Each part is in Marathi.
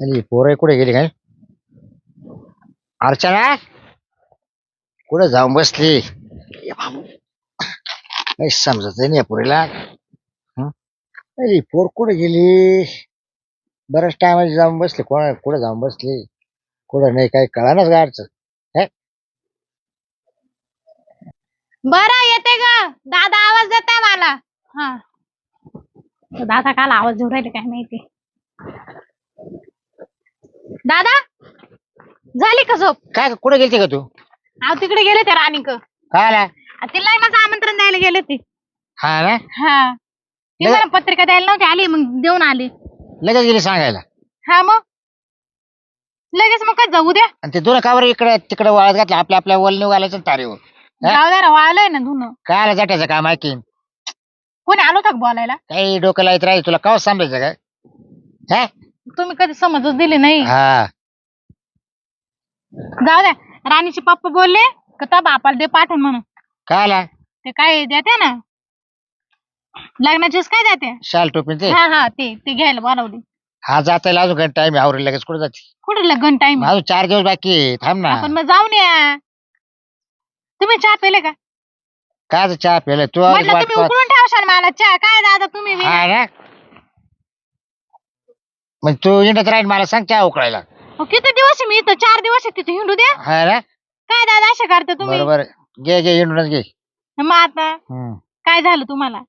अरे पोरं कुठे गेली काय? अर्चना कुठे जाऊन बसली? ए बाबू, काही समजत नाही या पोरीला. हं? अरे पोर कुठे गेली? बऱ्याच टायमाची जाऊन बसली. कोणा कुठे जाऊन बसली? कुठं नाही काही कळानच गाडचं. बरं येते ग. दादा आवाज देताय मला. हा, दादा काल आवाज देऊ राहिले काय माहिती. दादा झाली का झोप? काय कुठे गेलती का तू? अहो तिकडे गेले ते राणीक. काय आला? ते लग्नाचं आमंत्रण द्यायला गेले ते. हा ना, हा, ती मला पत्रिका द्यायला नव्हती आली, मग देऊन आली. लगेच गेली सांगायला. हा मग लगेच मग काय जाऊ द्या. आणि ते दोन कावर इकडे तिकडे वाळत घातलं. आपल्या आपल्या वलने घालायचं तारीवर. जाऊ द्या ना, वाळलंय ना धुणं. काय आला जाट्याचं काम ऐकीन? कोणी आलो का बोलायला? काही डोकं लाईत राहील तुला. काव सांभाळायचं काय? हा तुम्ही कधी समजच दिली नाही. हा, जाऊ द्या. राणीचे पप्पा बोलले का त्या बापाला दे पाठवून म्हणून. काय आला? ते काय देते ना लग्नाचेच काय देते. शाल टोपीन ते. हा हा, ते घ्यायला बोलावली. हा जाता येईल अजून टाइम आहे. आवरेल लगेच कुठे जाते? कुठे लग्न टाइम? अजून 4 दिवस बाकी आहे. थांब ना. आपण मग जाऊन या. तुम्ही चहा पेले का? काय चहा प्यायला तू? म्हटलं तुम्ही उकळून ठेवशाल मला चहा. काय दादा तुम्ही बी? हा ना, मग तू इंडत राहील मला सांग चहा उकळायला. अहो, किती दिवस आहे मी इथं? 4 दिवस आहे तिथे हिंडू द्या. हा ना, काय दादा असे करता तुम्ही? बरोबर. घे घे इंडूनच घे. मग आता काय झालं तुम्हाला?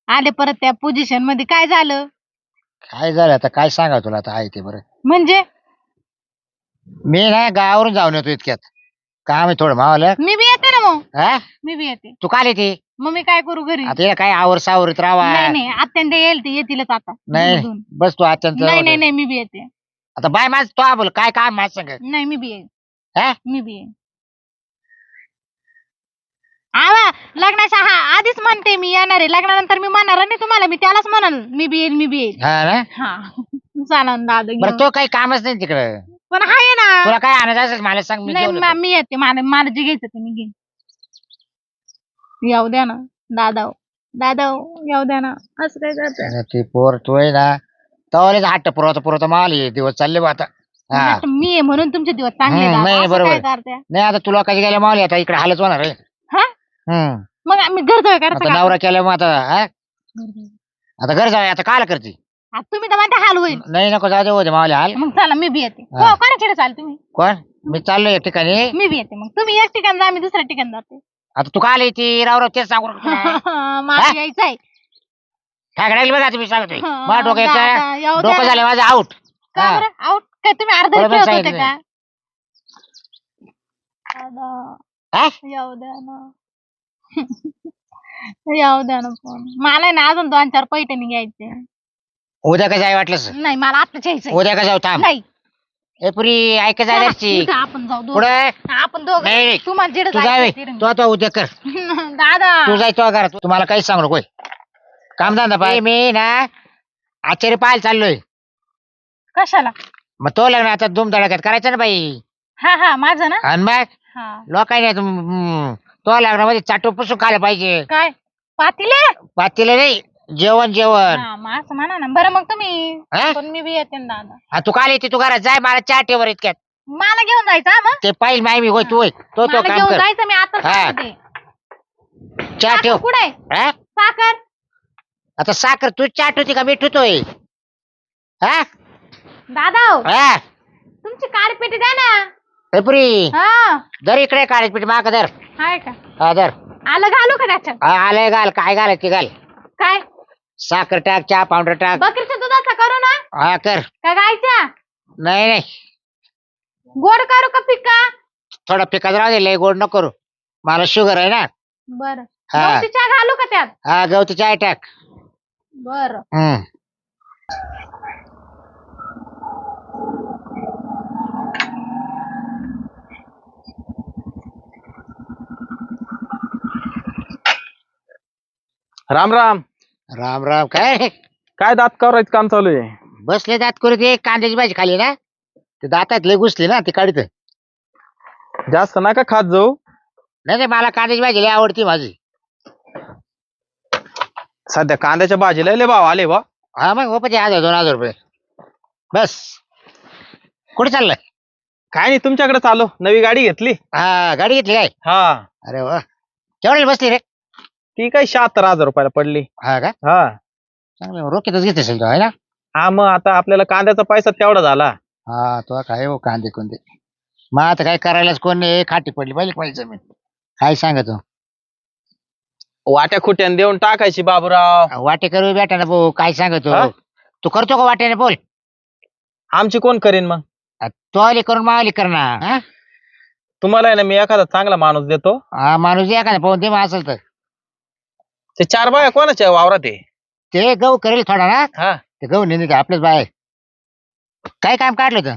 आले परत त्या पोझिशन मध्ये. काय झालं? काय झालं आता? काय सांगा तुला आता? आहे ते बरं. म्हणजे मी ना गावावरून जाऊन येतो इतक्यात. काम आहे थोडं मावाला. मी बी येते ना मग. हा, मी बी येते. तू काल येते? मग मी काय करू घरी? आता हे काय आवर सावरीत राहावा? नाही नाही, अत्यंत येईल ते येतीलच आता. नाही धुवून. बस तू अत्यंत. नाही नाही नाही, मी बी येते. आता बाय माझ तो बोल काय काम माझ सांग. नाही मी बी येईन. हा, मी बी येईन. आवा लग्नाच्या हा आधीच म्हणते मी येणार आहे. लग्नानंतर मी म्हणणार नाही तुम्हाला. मी त्यालाच म्हणाल मी बी येईल, मी बी येईल. हा ना, हा चाला ना दादा बरं घेऊन. तो काही कामच नाही तिकडे. पण आहे ना. तुला काय आणायचं असेल मला सांग, मी नाही घेऊन येतो. मी येते. मला जे घ्यायचं ते मी घेईन. येऊ द्या ना दादा. दादा येऊ द्या ना. असं काय करते? आणि ती पोर तू आहे ना तवालेच हट्ट पुरवता पुरवता माल ये दिवस चालले बा आता. हा, आता मी आहे म्हणून तुमचे दिवस चांगले दादा. नाही असं बरोबर. काय करते? नाही आता तुला कधी गेल्या माल आता इकडे हालच होणार आहे. हा मग आम्ही घर जाऊ आता करता नवरा केल्या मग आता. हा, आता घर जाऊ आता काल करते. तुम्ही तर म्हणता हाल होईल. नाही नको जाऊ दे, होते मावले हाल. मग चला मी बी येते. हा. हो कोणाकडे चाल तुम्ही? कोण? मी चाललो एक ठिकाणी. मी बी येते. मग तुम्ही एक ठिकाण जा, मी दुसऱ्या ठिकाण जाते. आता तू काल येते राव तेच सांगू नको तुला. मला यायचंय. काय करायला बघा तुम्ही सांगतोय. हा, मला डोकं दादा, येऊ येतं. द्या डोकं ना. झालं माझं आउट. का बरं आउट? काय तुम्ही अर्ध बरोबर खेळत होते सांगितलं. का? दादा येऊ द्या ना. येऊ द्या ना फोन. मला ना अजून 2-4 पैठणी घ्यायचे. उद्या का जाय वाटलंस? नाही मला आत्ताच यायचंय. उद्या का जाऊ थांब. नाही ए पुरी ऐक चला, जायची उद्या आपण जाऊ दोघं. पुढे. आपण दोघं. नाही, नाही. तुम्हाला जिकडे तू जाय जायचं तिकडे. तू आता उद्या कर. दादा तू जाय तो घरात. तुम्हाला काहीच सांगू नको. काम धंदा पाय. मी ना आचार्य पाहायला चाललोय. कशाला? मग तो लग्न आता धुमधडाक्यात करायचं ना बाई. हा हा माझं ना. आणि मग हा लोकांनी तो लग्नामध्ये चाटू पुसून खायला पाहिजे. काय पातीले? पातीला नाही, जेवण जेवण. हा मग असं म्हणा ना. बरं मग तुम्ही. हा? पण मी बी येते ना दादा. हा, तू काल येते तू घरात जाय. मला चहा ठेवर इतक्यात. मला घेऊन जायचं हा मग. ते पाहिजे माय मी होय तू होय तो मला काम घेऊन कर. जायचं मी आता हा. सांगते. चहा ठेव. साखर कुठे आहे? हा? साखर आता साखर तू चाट होती का मीठ होतोय? हा दादा हा, तुमची काळपेटी द्या ना. ए पुरी हा दर इकडे काढायच पीठ माग दर. हाय का? हा दर. आलं घालू का त्याच्यात? हा, आलंय घाल. काय घालायचं ते घाल. काय साखर टाक, चहा पावडर टाक. बकरीच्या दुधाचा करू ना हा कर. का गायच्या? नाही नाही, गोड करू का फिक्का? थोडा पिकात राहू दे, लय गोड नको करू. मला शुगर आहे ना. बरं हा. गवती चहा घालू का त्यात? हा गवती चहा टाक. बरं राम राम. राम राम. काय काय दात करायचं काम चालू आहे? बसले दात करू दे. कांद्याची भाजी खाली ना, ते दातात लय घुसली ना, ती काढित. जास्त नका खात जाऊ. नाही नाही, मला कांद्याची भाजी लय आवडती माझी. सध्या कांद्याच्या भाजीला लय भाव आले बा. हा मग हो, पण 1000-2000 रुपये बस. कुठे चाललाय? काय नाही तुमच्याकडे चालो, नवी गाडी घेतली. हा गाडी घेतली काय? हा, अरे वा, केवढ्याला बसली रे? ती काय 76,000 रुपयाला पडली. हा का? हा चांगलं रोखीतच घेत असेल तो आहे ना? हा, मग आता आपल्याला कांद्याचा पैसा तेवढा झाला. हा तो काय हो कांदे कोणते. मग आता काय करायलाच कोण नाही, खाटी पडली पाहिजे जमीन. काय सांगतो? वाट्या खुट्यान देऊन टाकायची बाबूराव. वाटे करू बेटा ना भाऊ, काय सांगतो? हा? तू करतो का वाट्याने बोल? आमची कोण करीन मग? तो आली करून मागली करणार हा? तुम्हाला आहे ना, मी एखादा चांगला माणूस देतो. हा माणूस एखादा पाहून दे मग असेल तर. ते 4 बाया कोणाच्या वावरात आहे? ते गहू करेल थोडा ना, हा, ते गहू नेहमी आपल्याच बाय. काय काम काढलं होतं?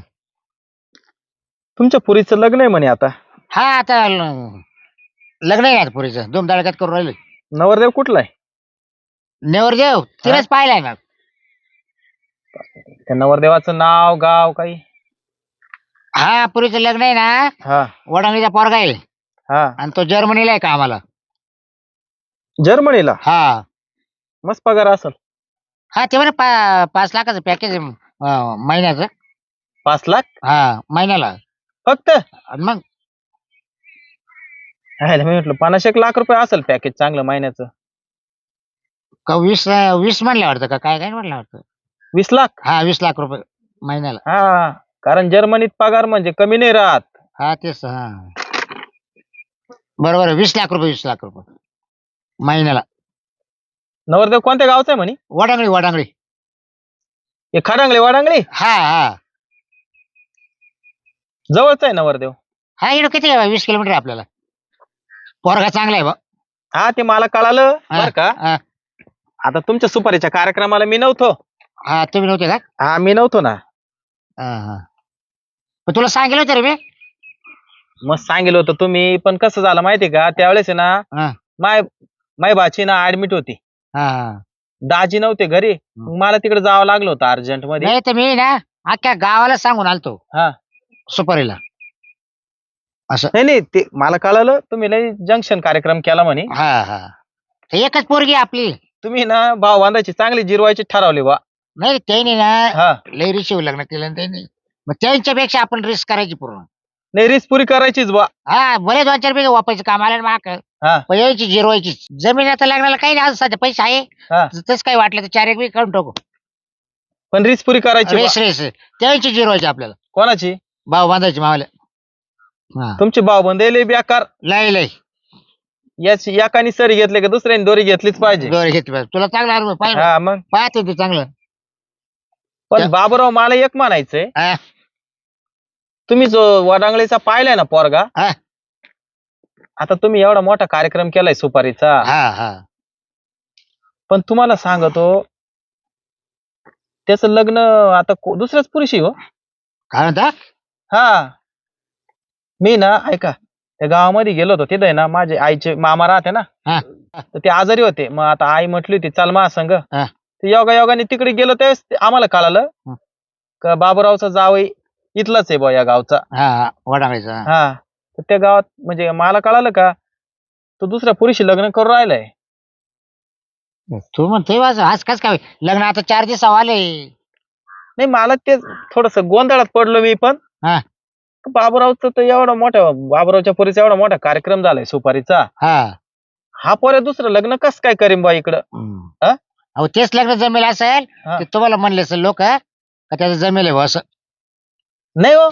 तुमच्या पुरीचं लग्न आहे म्हणे आता. हा आता लग्न आहे आता पुरीचं, धुमधडाक्यात करून राहिले. नवरदेव कुठला आहे? नेवरदेव तिलाच पाहिलाय ना. त्या नवरदेवाचं नाव गाव काही? हा पुरीचं लग्न आहे ना, हा वडांगीचा पोरगा आहे हा, आणि तो जर्मनीला आहे कामाला. जर्मनीला? हा मस्त पगार असेल. हा ते म्हणे 5 लाखाचं पॅकेज महिन्याचं. 5 लाख हा महिन्याला. फक्त? आणि मग मी म्हटलं 50 लाख रुपये असेल पॅकेज चांगलं महिन्याचं. का 20 म्हणलं वाटतं का काय काय म्हणलं वाटतं. 20 लाख? हा 20 लाख रुपये महिन्याला. हा, कारण जर्मनीत पगार म्हणजे कमी नाही राहत. हा तेच हा बरोबर आहे. 20 लाख रुपये 20 लाख रुपये महिन्याला. नवरदेव कोणत्या गावचा आहे म्हणे? वडांगळी वडांगळी. हे खडांगळे वाडांगळे हा हा जवळच आहे नवरदेव. हा इकडं किती आहे 20 किलोमीटर आहे आपल्याला. पोरगा चांगला आहे बा. हा, ते मला कळालं हा, बर का. हा, आता तुमच्या सुपारीच्या कार्यक्रमाला मी नव्हतो. हा तुम्ही नव्हते का? हा, मी नव्हतो ना. हा हा पण तुला सांगितलं होतं रे मी. मग सांगितलं होतं तुम्ही, पण कसं झालं माहितीये का, त्यावेळेस आहे ना हा माय माय बाची ना ऍडमिट होती. हा हा. दाजी नव्हते घरी, मग मला तिकडे जावं लागलं होतं अर्जंट मध्ये. नाही तर मी ना अख्ख्या गावाला सांगून आलतो हा, सुपारीला असं. नाही नाही, ते मला कळालं तुम्ही लय जंक्शन कार्यक्रम केला म्हणे. हा हा ते एकच पोरगी आहे आपली. तुम्ही ना भाव बांधायची चांगली जिरवायची ठरवली बा. नाही त्यांनी ना हा, लय रिशिव लग्न केलं ना त्यांनी, मग त्यांच्यापेक्षा आपण रिस्क करायची पूर्ण. नाही रिस्क पुरी करायचीच बा. हा भले 2-4 रुपये वापायचं काम आलं ना माक, हा पण यायची जिरवायची. जमीन आता लग्नाला काही नाही, आज सध्या पैसे आहे. हा, तसं काही वाटलं तर 4 एक बी काढून टाकू. पण रिस्क पुरी करायची बा. रेस रेस त्यांची जिरवायची आपल्याला. कोणाची? भाव बांधायची मावाले. हा तुमची भाव बंद बेकार. लय लय याची एकाने सरी घेतली का दुसऱ्याने दोरी घेतलीच पाहिजे. दोरे घेतली पाहिजे. तुला चांगला अनुभव पाहिजे. हा मग. पाहते तू चांगलं. पण बाबूराव मला एक म्हणायचंय, हा तुम्ही जो वडांगळीचा पाहिलाय ना पोरगा, हा आता तुम्ही एवढा मोठा कार्यक्रम केलाय सुपारीचा, हा हा पण तुम्हाला सांगतो त्याचं लग्न आता दुसऱ्याच पुरुषी हो. काय म्हणता? हा, मी ना ऐका त्या गावामध्ये गेलो होतो, तिथे ना माझे आईचे मामा राहते ना, हा तर ते आजारी होते. मग आता आई म्हटली होती चल मा संग. हा ते योगायोगाने तिकडे गेलो त्यावेळेस आम्हाला कळालं का बाबूरावचा जावई इथलाच आहे बा या गावचा. हा हा वडांगळीचा. हा, तर त्या गावात म्हणजे मला कळालं का तो दुसऱ्या पुरुषी लग्न करून राहिलाय. तू म्हणतोय वाज आज कस काय लग्न आता 4 दिवस आले. नाही, मला ते थोडस गोंधळात पडलो मी पण. हा बाबूरावचं तर एवढा मोठा, बाबूरावच्या पुरीचा एवढा मोठा कार्यक्रम झालाय सुपारीचा. हा हा पोऱ्या दुसरं लग्न कस काय करीन बा इकडं. हा? अहो तेच लग्न जमेल असेल हा. ते तुम्हाला म्हणले असेल लोक का त्याचं जमेल आहे बुवा असं. नाही हो,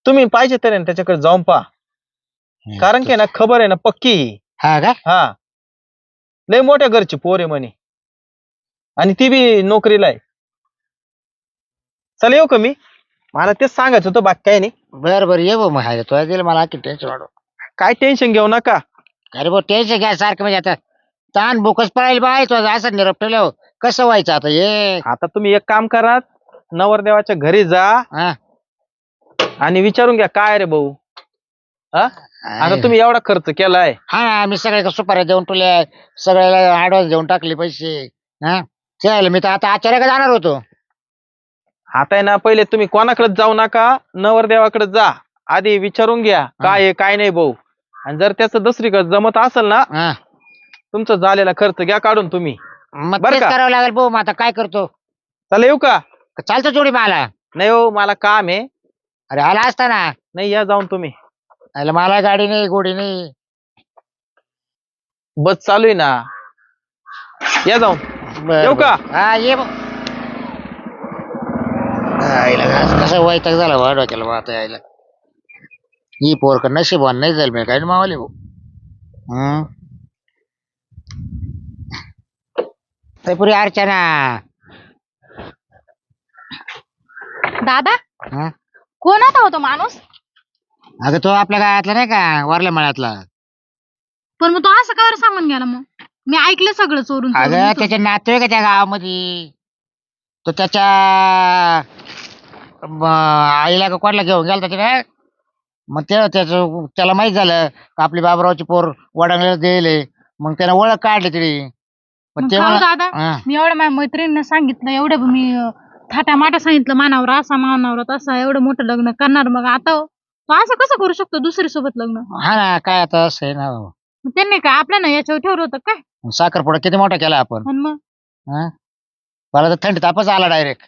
तुम्ही पाहिजे तर आहे ना त्याच्याकडे जाऊन पहा, कारण की ना खबर आहे ना पक्की. हा का? हा, लय मोठ्या घरची पोर आहे म्हणे, आणि ती बी नोकरीला आहे. चला येऊ का मी? मला तेच सांगायचं होतं, बाकी काही नाही. बर बर ये भाऊ. मग हाय तुला दिलं मला की टेन्शन वाढव. काय टेन्शन घेऊ नका. अरे भाऊ टेन्शन घ्या सारखं म्हणजे आता ताण बोकस पडायला बाय तो असं निरोप ठेवल्यावर कसं व्हायचं आता हे. आता तुम्ही एक काम करा, नवरदेवाच्या घरी जा हा आणि विचारून घ्या काय रे भाऊ. हा, आता तुम्ही एवढा खर्च केलाय. हा मी सगळे सुपाऱ्या देऊन तुला सगळ्याला ऍडव्हान्स देऊन टाकले पैसे. हा चल मी तर आता आचार्याकडे जाणार होतो. आता आहे ना, पहिले तुम्ही कोणाकडे जाऊ नका, नवरदेवाकडे जा, आधी विचारून घ्या काय आहे काय नाही भाऊ. आणि जर त्याचं दुसरीकडे जमत असेल ना, हा तुमचा झालेला खर्च घ्या काढून तुम्ही. मग बरं तेच का? करावं लागेल भाऊ. मग आता काय करतो? चला येऊ का? चालतं जोडी मला. नाही हो मला काम आहे. अरे आला असता ना. नाही या जाऊन तुम्ही. अरे मला गाडी नाही गोडी नाही. बस चालू आहे ना. या जाऊन. बरं, येऊ का? बरं. हा ये मग. आईला कसं वैताग झाला वा डोक्याला बा आता यायला. ही पोरक नशीबवान नाही जाईल मी काय मावाले भाऊ. पुरी अर्चना. दादा हं? कोण होता होतो माणूस? अगं तो आपल्या गावातला नाही का वरल्या मळ्यातला. पण मग तो असं का सांगून गेला? मग मी ऐकलं सगळं चोरून अगं चोरून. त्याचे नातू आहे का त्या गावामध्ये. तो त्याच्या आईला का कोणाला घेऊन गेला त्याच्या. मग त्याला माहित झालं का आपली बाबरावची पोर वडांगला दिले. मग त्यानं ओळख काढली तरी. पण मग ते खाऊ मला दादा मी एवढं माझ्या मैत्रिणीनं सांगितलं एवढं मी थाटा माटा सांगितलं मानावर असा मानावर तसा एवढं मोठं लग्न करणार. मग आता तो असं कसं करू शकतो दुसरी सोबत लग्न? हा ना काय आता असं आहे ना. मग त्यांनी काय आपल्या ना याच्यावर ठेवलं होतं काय? साखरपुडा किती मोठा केला आपण. आणि मग हं? मला तर थंडी तापच आला डायरेक्ट.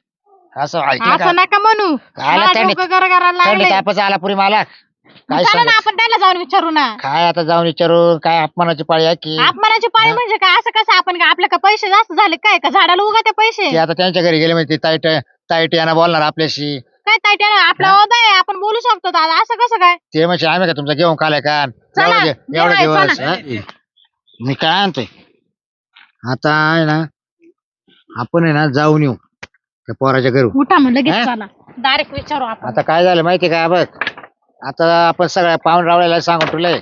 असं ऐकलं का? असं नका म्हणू. आला मला थंडी डोकं गरगरायला थंडी लागलंय. तापच आला पुरी मला. मग काय चला ना सांगू? आपण त्याला जाऊन विचारू ना. काय आता जाऊन विचारू काय अपमानाची पाळी आहे की. अपमानाची पाळी हा? म्हणजे काय? असं कसं आपण काय आपल्या का पैसे जास्त झाले काय का झाडाला उगा ते पैसे? ते आता त्यांच्या घरी गेले म्हणजे ताईट ताईट यांना बोलणार आपल्याशी. काय ताईट आपला ओदा आहे आपण बोलू शकतो दादा. असं कसं काय? ते म्हणजे आम्ही का तुमचा घेऊन खालाय का चला, एवढे आहे, दिवस. चला. हं? मी काय आणतोय आता आहे ना. आपण आहे ना जाऊन येऊ त्या पोराच्या घरून. उठा मग लगेच हा? चला डायरेक्ट विचारू आपण. आता काय झालं माहितीये का बघ. आता आपण सगळ्या पाहून रावल्याला सांगून ठेवलंय.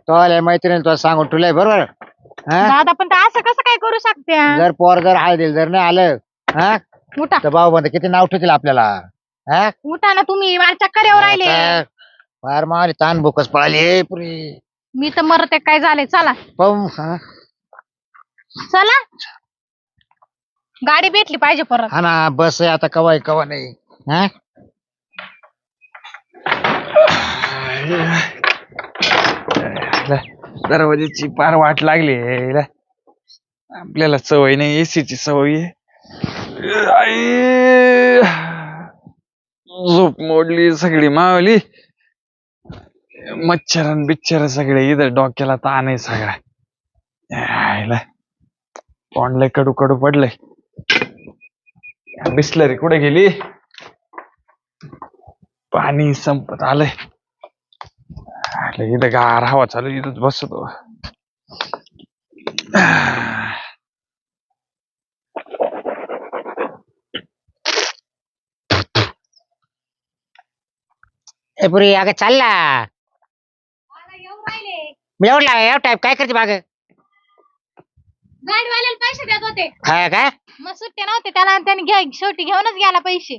तो आल्या मैत्रिणी तुला सांगून ठेवलंय बरोबर. हा? दादा पण ते असं कसं काय करू शकते? जर पोर जर हळदील जर नाही आलं हा उठा तर भाऊ बंद किती नाव ठेवतील आपल्याला. हा? उठा ना तुम्ही. मला चक्कर येऊ राहिले. आता फार मारी ताण भूकच पळाली हे पुरी. मी तर मरते काय झाले. चला पाहू हा चला. गाडी भेटली पाहिजे परत. हा ना बस आहे आता कवा आहे कवा नाही. हा दरवाजाची पार वाट लागली आहे. आपल्याला सवय नाही एसीची सवय आहे. आई, झोप मोडली सगळी मावली. मच्छरन बिच्छर सगळे इथं डोक्याला ताण आहे सगळा. यायला तोंडलंय कडू कडू पडलंय. बिस्लरी कुठे गेली? पाणी संपत आलंय. इथं गार हवा चालू इथंच बसतो. ए पुरी अगं चालला. मी एवढा टाईप काय करते माग. गाडीवाल्याला पैसे देत होते. हा काय मग सुट्टे नव्हते त्याला आणि त्याने शेवटी घेऊनच गेला पैसे.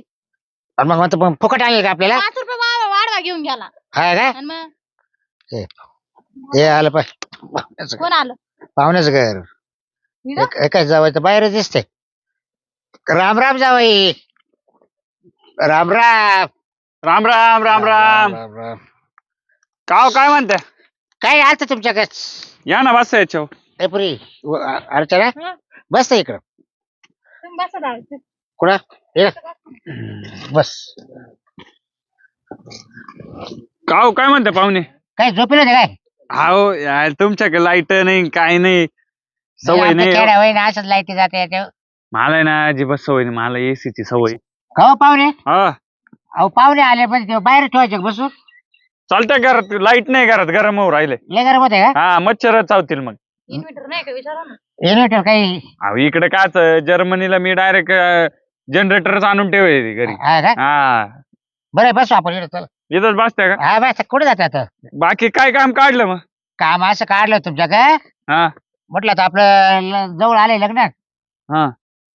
आणि मग म्हणतो मग फुकट आणेल का आपल्याला. 5 रुपये वाढवा घेऊन गेला. हा काय आणि मग हे आलं पाहिजे कोण आलं? पाहुण्याचं घर. इकडं? काय जावायचं बाहेरच दिसतंय. राम राम जावाई. राम राम राम राम राम राम. राम राम. काव काय म्हणताय? काय आलत तुमच्याकडे. या ना बस याच्यावर. ए पुरी अर्चना हं? बस इकडं. तुम्ही बसा दादा. कुठं ये. बस. काव काय म्हणताय पाहुणे? काय झोपेल होते काय. हाओ यार तुमच्याकडे लाईट नाही काय नाही. सवय नाही हो. वय ना असंच लाईट जाते. मला आहे ना अजिबात सवय नाही. मला एसीची सवय. हो पाहुणे. हा अहो पाहुणे आले पण ते बाहेर ठेवायचे का बसून. चालतंय घरात लाईट नाही घरात गरम होऊ राहिले. लय गरम होते का. हा मच्छर चावतील मग. इन्व्हर्टर नाही का विचारा ना. इन्व्हर्टर काही. अहो इकडे काच जर्मनीला मी डायरेक्ट जनरेटरच आणून ठेवले घरी. हा का हा बरं बसू आपण इकडे चल. इथंच बसत्या का? हा बस कुठे जाते आता. बाकी काय काम काढलं मग? काम असं काढलं तुमच्या काय हा म्हटलं तर आपलं जवळ आले लग्न. हा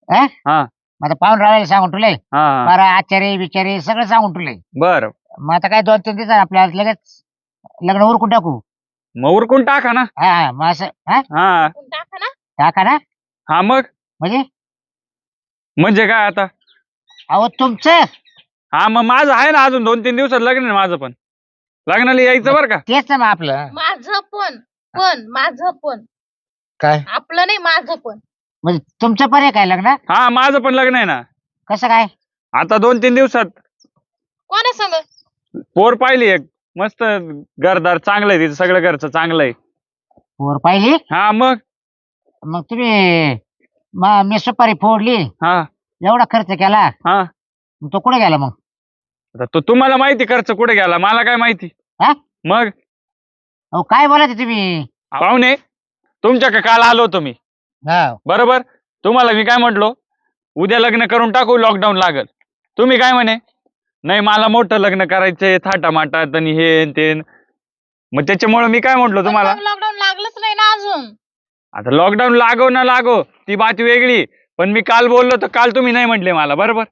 हा हा मग आता पाहून राहायला सांगून ठेवलंय. हा बरं आचार्य बिचारी सगळं सांगून ठेवलंय. बर मग आता काय 2-3 दिवसात आपल्याला लगेच लग्न उरकून टाकू. मग उरकून टाका ना. हा मग असं हा हा टाका ना. टाका ना हा मग म्हणजे. म्हणजे काय आता? अहो तुमचं हा मग माझं आहे ना अजून 2-3 दिवसात लग्न आहे माझं पण. लग्नाला यायचं बरं का. तेच ना मग आपलं. माझं पण माझं पण काय आपलं नाही माझं पण. म्हणजे तुमचं पण आहे काय लग्न. हा माझं पण लग्न आहे ना. कसं काय. आता 2-3 दिवसात कोणा संग? पोर पाहिली एक मस्त घरदार चांगलं आहे तिचं सगळं घरचं चांगलं आहे. पोर पाहिली हा मग. मग तुम्ही मी सुपारी फोडली हा एवढा खर्च केला हा मग तो कुठे गेला मग? आता तो तुम्हाला माहिती खर्च कुठे गेला मला काय माहिती. हा? मग अहो काय बोलायचं तुम्ही? पाहुणे तुमच्याकडे काल आलो होतो मी हा बरोबर. तुम्हाला मी काय म्हटलो उद्या लग्न करून टाकू लॉकडाऊन लागल. तुम्ही काय म्हणे नाही मला मोठं लग्न करायचंय थाटामाटात आणि हे आणि ते. मग त्याच्यामुळे मी काय म्हटलो तुम्हाला लॉकडाऊन लागलंच नाही ना अजून. आता लॉकडाऊन लागो ना लागो ती बात वेगळी. पण मी काल बोललो तर काल तुम्ही नाही म्हटले मला बरोबर.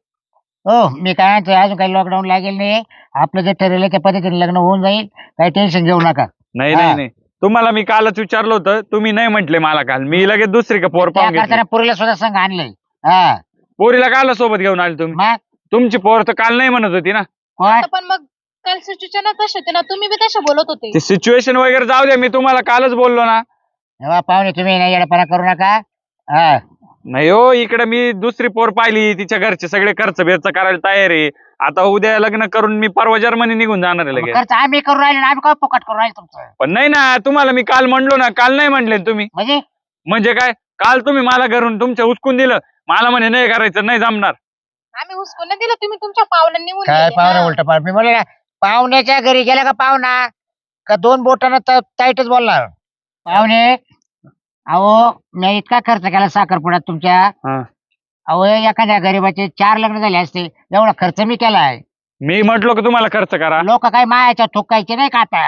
हो मी काय म्हणतो अजून काही लॉकडाऊन लागेल नाही आपलं जे ठरवलं त्या पद्धतीने लग्न होऊन जाईल काही टेन्शन घेऊ नका. नाही हा. नाही नाही तुम्हाला मी कालच विचारलं होतं तुम्ही नाही म्हटले मला काल. मी लगेच दुसरी का पोर त्या पाहून घेतली. करताना पुरीला सुद्धा संघ आणलंय. हा पोरीला काल सोबत घेऊन आले तुम्ही. मग तुमची पोर तर काल नाही म्हणत होती ना. कोण? आता पण मग काल सिच्युएशन तशी होती ना, तुम्ही बी तसे बोलत होते. ते सिच्युएशन वगैरे जाऊ द्या मी तुम्हाला कालच बोललो ना. तेव्हा पाहुणे तुम्ही नाही येडपणा करू नका. हा नाही हो इकडे मी दुसरी पोर पाहिली तिच्या घरचे सगळे खर्च बिर्च करायला तयार आहे. आता उद्या लग्न करून मी परवा जर्मनी निघून जाणार आहे लगेच. खर्च आम्ही करू राहिलो ना, आम्ही काय फुकट करू राहिलो तुमचं? पण नाही ना तुम्हाला मी काल म्हणलो ना काल नाही म्हणले तुम्ही. म्हणजे म्हणजे काय काल तुम्ही मला घरून तुमच्या उचकून दिलं मला म्हणे नाही करायचं नाही जमणार. आम्ही हुसकून नाही दिलं, तुम्ही तुमच्या पावलांनी निघून काय गेले. पाहुणा हा. उलट पाहुणा मी बोलले ना पाहुण्याच्या घरी गेला का पाहुणा का दोन बोटानं टाईटच बोलणार. पाहुणे अहो मी इतका खर्च केला साखरपुड्यात तुमच्या. हा. अहो एखाद्या गरीबाचे 4 लग्न झाले असते एवढा खर्च मी केलाय. मी म्हटलो की तुम्हाला खर्च करा. लोक काय मायाच्या ठोकायचे नाही का आता?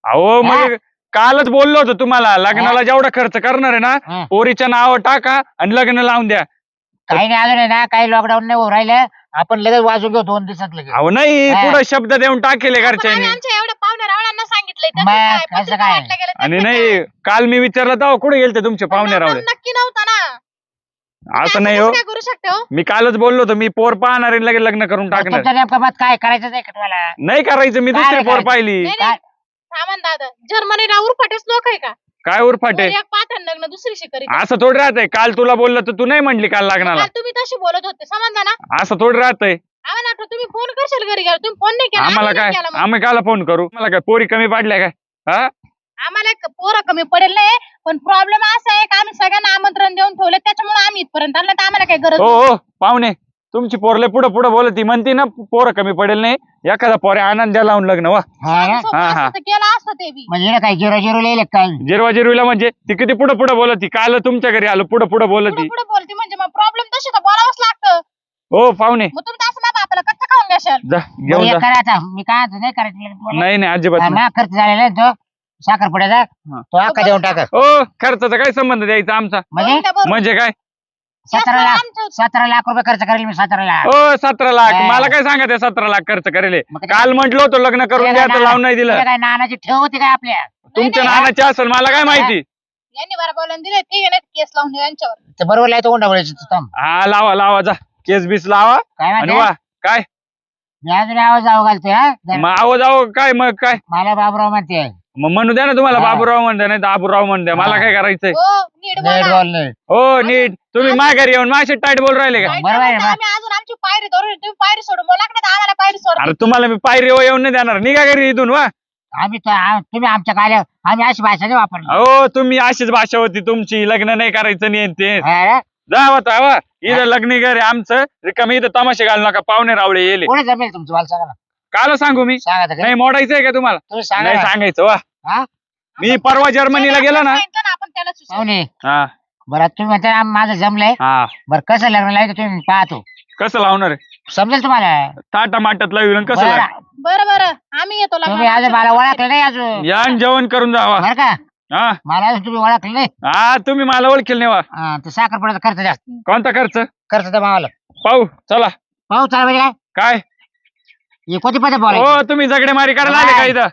अहो मग कालच बोललो होतो तुम्हाला लग्नाला जेवढा खर्च करणार आहे ना हा. पोरीच्या नावावर टाका आणि लग्न लावून द्या. काही नाही अजून आहे ना काही लॉकडाऊन नाही होऊ राहिलं आपण लगेच वाजून घेऊ 2 दिवसात लगेच. अहो नाही हा. पुढे शब्द देऊन टाकेले पण घरच्यांनी. आम्ही आमच्या एवढ्या पाहुण्या रावळ्यांना सांगितलंय त्याचं मग काय? कसं पत्रिका काय? वाटल्या गेल्या आणि त्याचं नाही काय? काल मी विचारलं तेव्हा कुठे गेलते तुमचे पाहुणे पण रावळे. नक्की नव्हता ना. असं नाही हो काय करू शकते हो? मी कालच बोललो होतो मी पोर पाहणार आहे लगेच लग्न करून टाकणार. तुमचं नेमकं मत काय करायचं नाही का तुम्हाला? नाही करायचं मी काय दुसरी नाही पोर करायचं? पाहिली. नाही, नाही. थांबा ना दादा, जर्मनीला उरफाटेच लोक आहे का? काय उरफाटे वर एक पाहता लग्न दुसरी शिकारी. असं थोडी राहतंय. काल तुला बोललं तर तू नाही म्हणली काल लग्नाला. काल तुम्ही तशी बोलत होते समजला ना. असं थोडी राहतंय. आम्हाला वाटलं तुम्ही फोन करशाल घरी गेला, तुम्ही फोन नाही केला. आम्हाला आम्ही काय नाही केला मग. आम्ही काला फोन करू मला काय पोरी कमी पाडल्या काय. हा आम्हाला एक पोरं कमी पडेल नाही पण प्रॉब्लेम असा आहे की आम्ही सगळ्यांना आमंत्रण देऊन ठेवले त्याच्यामुळे आम्ही इथपर्यंत आलो, तर आम्हाला काही गरज हो नाही. हो पाहुणे तुमची पोरले पुढे पुढे बोलत ती म्हणती ना पोरं कमी पडेल नाही एखादा पोरे आनंद द्या लावून लग्न वा. हा ना? सोपं हा, हा. असतं तर केलं असतं ते बी. म्हणजे ना काय 0-0 लिहिले काय? जिरवा जिरवीला म्हणजे ती किती पुढे पुढे बोलत काल तुमच्या घरी आलो पुढे पुढे बोलत पुढे पुढे बोलते म्हणजे मग प्रॉब्लेम तशी तर बोलावंच लागतं. हो पाहुणे मग तुम्ही तर असं ना बापाला कच्चा खाऊन घ्याल. जा बरं, घेऊन एक जा. करा आता मी काय म्हणतो, नाही करायचं लगेच तुम्हाला? नाही नाही अजिबात हा, नाही. मग खर्च झालेला आहे तो साखरपुड्याचा हा. तो अख्खा देऊन टाका. हो खर्चाचा काय संबंध द्यायचा आमचा. म्हणजे म्हणजे काय 17 लाख 17 लाख रुपये खर्च करेल मी 17 लाख. हो 17 लाख हा. मला काय सांगा 17 लाख खर्च करेल. मग काल म्हंटल होतं लग्न करून द्या तर लावून नाही दिलं. तुला काय नानाची ठेव होती काय आपल्या? तुमच्या नाही, नानाची असेल मला काय माहिती. यांनी बरं बोलून दिले ते गेले केस लावून देऊ यांच्यावर. ते बरोबर लावतो उंडाबळीची थांब. हा लावा लावा जा केस बीस लावा काय आणि म्हणते? वा काय मी अजून आवाज जाऊ घालतोय हा जरा. मग आवाज आहो काय मग काय मला बाबूराव म्हणते. मग म्हणू द्या ना तुम्हाला हा. बाबूराव म्हणते नाही बाबूराव म्हणते मला हा. काय करायचंय. हो नीट नीट बोला. बोल नीट. हो नीट तुम्ही माघारी येऊन माझे टाईट बोल राहिले का. काय बरोबर आहे करायचं? ना? आम्ही अजून आमची पायरी धरून तुम्ही पायरी सोडून बोला की नाही, आम्हाला पायरी सोडा. अरे तुम्हाला मी पायरी येऊन नाही देणार निघा घरी इथून वा. आम्ही तुम्ही आमच्या काय आम्ही अशी भाषा नाही वापरली. हो तुम्ही अशीच भाषा होती तुमची लग्न नाही करायचं नाही ते हा रे? जा होता वा इथं लग्न घर आहे आमचं रिकामी इथं तमाशे घालू नका पाहुणे रावळे येले. कोणी जमेल तुमचं मला सांगा ना. काल सांगू मी सांगा तर नाही मोडायचंय का तुम्हाला. तुम्ही सांगा नाही ना. सांगायचं वा. हा? मी परवा जर्मनीला गेलो ना. सांगितलं ना आपण त्याला सुचवू. पाहुणे हा बरं तुम्ही म्हणता ना, माझं जमलंय हा बरं कसं लग्न लावायचं तुम्ही पाहतो कसं लावणार आहे समजेल तुम्हाला. ताटा माटात लावून कसं बरं, लाव. बरं बरं आम्ही येतो तुम्ही अजून मला ओळखलं नाही अजून या आणि जेवण करून जावा. बरं का हा मला अजून तुम्ही ओळखलं नाही. हा तुम्ही मला ओळखेल नाही वा. हा, तर साखरपुड्याचा खर्च जास्त कोणता खर्च खर्च तर मावाला पाहू चला पाहू चाल म्हणजे काय काय. हे कोणती पद्धत बोलायची हो तुम्ही जगडे मारी करायला आले का इथं.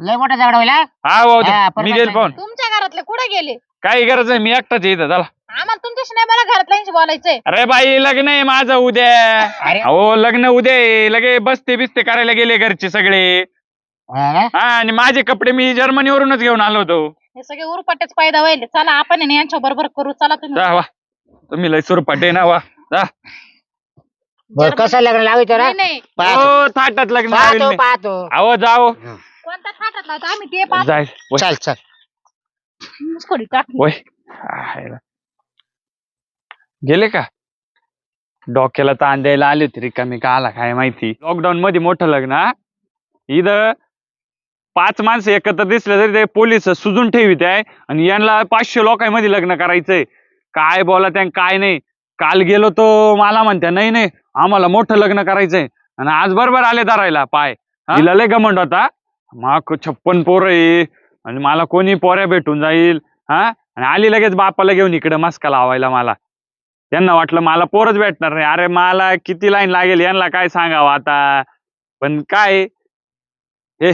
लय मोठा दगड होईल हा? हा भाऊ हा, मी परत गेल नाही. पाहून तुमच्या घरातले कुठे गेले? काही गरज आहे मी एकटाच आहे इथं चला. आम्हाला तुमच्याशी नाही, मला घरातल्यांशी बोलायचंय. अरे बाई लग्न आहे माझं उद्या. अरे हो लग्न उद्या आहे लगे बसते बिस्ते करायला गेले घरचे सगळे. हा ना? हा आणि माझे कपडे मी जर्मनीवरूनच घेऊन आलो होतो. हे सगळे उरपाटेच फायदा व्हायले. चला आपण आहे ना यांच्या बरोबर करू. चला तुम्ही. जा वा तुम्ही लय सुरपाटे ना वा जा. बरं कसं लग्न लावायचं ना नाही नाही पाहतो हो थाटात लग्न लावेल पाहतो मी. पाहतो अहो जाओ कोणता थाटात लावतो आम्ही ते पाहतो. जाय वय, चल चल मुस्कोडी टाकली. वय. हायला. गेले का डोक्याला ताण द्यायला आले होते रिकामी का आला काय माहिती लॉकडाऊन मध्ये मोठं लग्न हा इथं 5 माणसं एकत्र दिसले तरी ते पोलीस सुजून ठेवीत आहे आणि यांना 500 लोकांमध्ये लग्न करायचंय काय बोला त्या काय नाही काल गेलो तो मला म्हणत्या नाही नाही आम्हाला मोठं लग्न करायचंय आणि आज बरोबर आले धरायला पाय हा? तिला लय गमंड होता मग 56 पोरं आहे आणि मला कोणी पोऱ्या भेटून जाईल हा आणि आली लगेच बापाला घेऊन इकडे मस्का लावायला मला त्यांना वाटलं मला पोरच भेटणार नाही अरे मला किती लाईन लागेल यांना काय सांगावं आता पण काय हे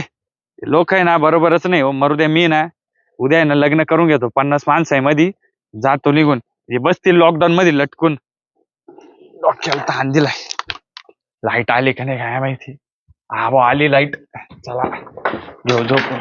लोक आहे ना बरोबरच नाही हो मरू द्या मी ना उद्या आहे ना लग्न करून घेतो 50 माणसं आहे मधी जातो निघून हे बसतील लॉकडाऊन मध्ये लटकून डोक्याला ताण दिलाय लाईट आली का नाही काय माहिती हा भाऊ आली लाईट चला घेऊ झोपून